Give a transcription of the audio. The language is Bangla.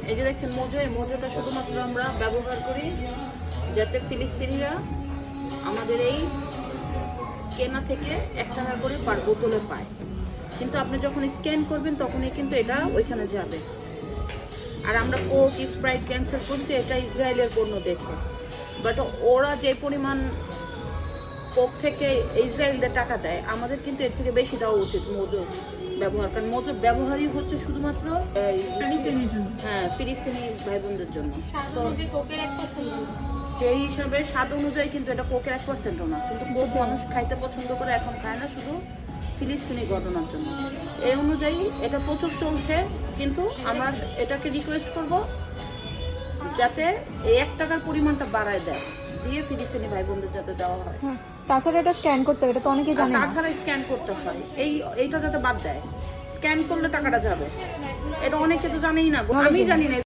এই যে দেখছেন মোজো, এই মোজোটা শুধুমাত্র আমরা ব্যবহার করি যাতে ফিলিস্তিনিরা আমাদের এই কেনা থেকে 1 টাকা করে পার বোতলে পায়। কিন্তু আপনি যখন স্ক্যান করবেন তখনই কিন্তু এটা ওইখানে যাবে। আর আমরা কোক স্প্রাইট ক্যান্সেল করছি এটা ইসরায়েলের পণ্য দেখে, বাট ওরা যে পরিমাণ কোক থেকে ইসরায়েলদের টাকা দেয়, আমাদের কিন্তু এর থেকে বেশি দেওয়া উচিত মোজো ব্যবহার। কারণ মোজো ব্যবহারই হচ্ছে শুধুমাত্র হ্যাঁ ফিলিস্তিনি ভাই বোনদের জন্য। তো সেই হিসাবে স্বাদ অনুযায়ী কিন্তু এটা কোকের 1%ও না, কিন্তু কোক মানুষ খাইতে পছন্দ করে, এখন খায় না শুধু ফিলিস্তিনি ঘটনার জন্য। এই অনুযায়ী এটা প্রচুর চলছে, কিন্তু আমরা এটাকে রিকোয়েস্ট করব যাতে এই 1 টাকার পরিমাণটা বাড়ায় দেয়, দিয়ে ফিলিস্তিনি ভাই বোনদের যাতে দেওয়া হয়। তাছাড়া এটা স্ক্যান করতে হবে, এটা তো অনেকেই জানে না। তাছাড়া স্ক্যান করতে হয়, এইটা যাতে বাদ দেয়, স্ক্যান করলে টাকাটা যাবে, এটা অনেকে তো জানেই না, আমি জানি না।